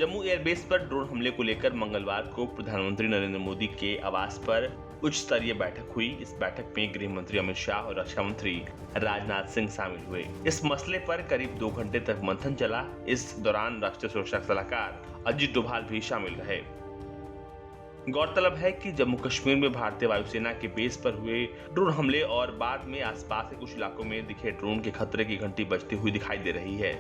Jammu airbase पर drone हमले को लेकर मंगलवार को प्रधानमंत्री नरेंद्र मोदी के आवास पर उच्च स्तरीय बैठक हुई। इस बैठक में गृह मंत्री अमित शाह और रक्षा मंत्री राजनाथ सिंह शामिल हुए। इस मसले पर करीब 2 घंटे तक मंथन चला। इस दौरान राष्ट्रीय सुरक्षा सलाहकार अजीत डोभाल भी शामिल रहे। गौरतलब है कि जम्मू कश्मीर में भारतीय वायुसेना के बेस पर हुए ड्रोन हमले और बाद में आसपास के कुछ इलाकों में दिखे ड्रोन के खतरे की घंटी बजती हुई दिखाई दे रही है।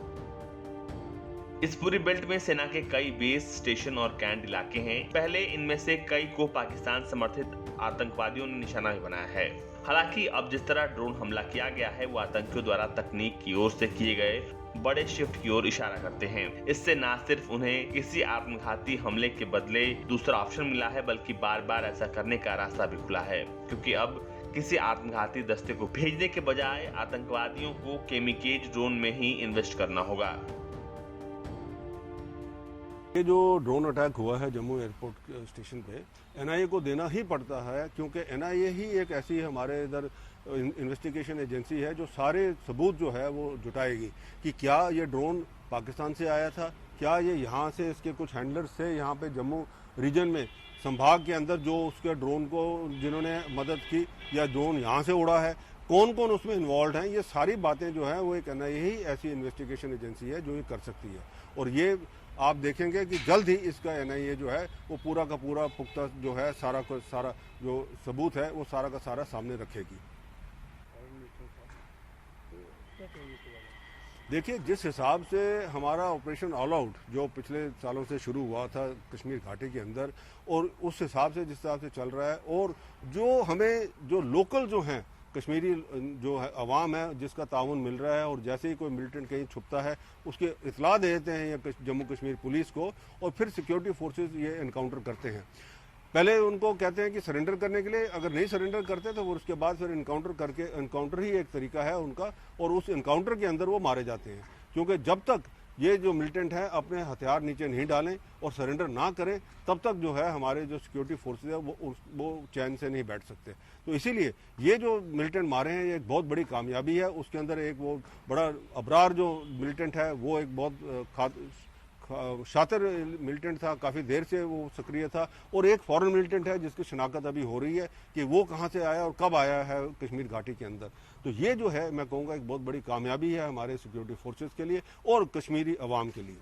इस पूरी बेल्ट में सेना के कई बेस, स्टेशन और कैंट इलाके हैं। पहले इनमें से कई को पाकिस्तान समर्थित आतंकवादियों ने निशाना भी बनाया है। हालांकि अब जिस तरह ड्रोन हमला किया गया है वो आतंकियों द्वारा तकनीक की ओर से किए गए बड़े शिफ्ट की ओर इशारा करते हैं। इससे न सिर्फ उन्हें किसी आत्मघाती हमले के बदले दूसरा ऑप्शन मिला है, बल्कि बार बार ऐसा करने का रास्ता भी खुला है, क्योंकि अब किसी आत्मघाती दस्ते को भेजने के बजाय आतंकवादियों को केमिकेज ड्रोन में ही इन्वेस्ट करना होगा। ये जो ड्रोन अटैक हुआ है जम्मू एयरपोर्ट स्टेशन पे, एनआईए को देना ही पड़ता है, क्योंकि एनआईए ही एक ऐसी हमारे इधर इन्वेस्टिगेशन एजेंसी है जो सारे सबूत जो है वो जुटाएगी कि क्या ये ड्रोन पाकिस्तान से आया था, क्या ये यहाँ से इसके कुछ हैंडलर्स थे यहाँ पे जम्मू रीजन में संभाग के अंदर जो उसके ड्रोन को जिन्होंने मदद की, या ड्रोन यहाँ से उड़ा है, कौन कौन उसमें इन्वॉल्व हैं। ये सारी बातें जो है वो एक एनआईए ही ऐसी इन्वेस्टिगेशन एजेंसी है जो ये कर सकती है। और ये आप देखेंगे कि जल्द ही इसका एनआईए जो है वो पूरा का पूरा पुख्ता जो है सारा का सारा जो सबूत है वो सारा का सारा सामने रखेगी। देखिए, जिस हिसाब से हमारा ऑपरेशन ऑल आउट जो पिछले सालों से शुरू हुआ था कश्मीर घाटी के अंदर, और उस हिसाब से जिस हिसाब से चल रहा है, और जो हमें जो लोकल जो हैं कश्मीरी जो है अवाम है जिसका ताउन मिल रहा है, और जैसे ही कोई मिलिटेंट कहीं छुपता है उसके इतला देते हैं या जम्मू कश्मीर पुलिस को, और फिर सिक्योरिटी फोर्सेस ये एनकाउंटर करते हैं। पहले उनको कहते हैं कि सरेंडर करने के लिए, अगर नहीं सरेंडर करते तो वो उसके बाद फिर एनकाउंटर करके, एनकाउंटर ही एक तरीका है उनका, और उस एनकाउंटर के अंदर वो मारे जाते हैं। क्योंकि जब तक ये जो मिलिटेंट है अपने हथियार नीचे नहीं डालें और सरेंडर ना करें, तब तक जो है हमारे जो सिक्योरिटी फोर्सेज है वो चैन से नहीं बैठ सकते। तो इसीलिए ये जो मिलिटेंट मारे हैं ये एक बहुत बड़ी कामयाबी है। उसके अंदर एक वो बड़ा अबरार जो मिलिटेंट है वो एक बहुत शातिर मिलिटेंट था, काफ़ी देर से वो सक्रिय था, और एक फॉरेन मिलिटेंट है जिसकी शनाख्त अभी हो रही है कि वो कहाँ से आया और कब आया है कश्मीर घाटी के अंदर। तो ये जो है मैं कहूँगा एक बहुत बड़ी कामयाबी है हमारे सिक्योरिटी फोर्सेस के लिए और कश्मीरी अवाम के लिए।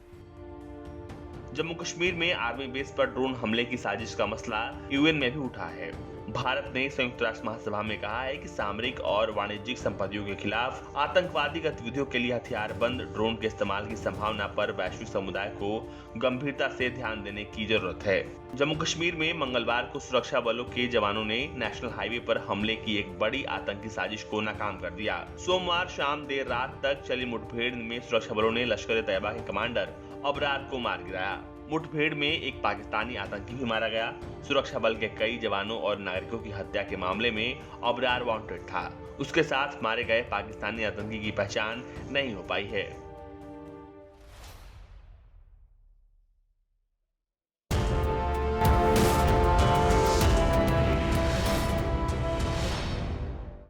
जम्मू कश्मीर में आर्मी बेस पर ड्रोन हमले की साजिश का मसला यूएन में भी उठा है। भारत ने संयुक्त राष्ट्र महासभा में कहा है कि सामरिक और वाणिज्यिक संपत्तियों के खिलाफ आतंकवादी गतिविधियों के लिए हथियारबंद ड्रोन के इस्तेमाल की संभावना पर वैश्विक समुदाय को गंभीरता से ध्यान देने की जरूरत है। जम्मू कश्मीर में मंगलवार को सुरक्षा बलों के जवानों ने नेशनल हाईवे पर हमले की एक बड़ी आतंकी साजिश को नाकाम कर दिया। सोमवार शाम देर रात तक चली मुठभेड़ में सुरक्षा बलों ने लश्कर-ए-तैयबा के कमांडर अबरार को मार गिराया। मुठभेड़ में एक पाकिस्तानी आतंकी भी मारा गया। सुरक्षा बल के कई जवानों और नागरिकों की हत्या के मामले में अबरार वांटेड था। उसके साथ मारे गए पाकिस्तानी आतंकी की पहचान नहीं हो पाई है।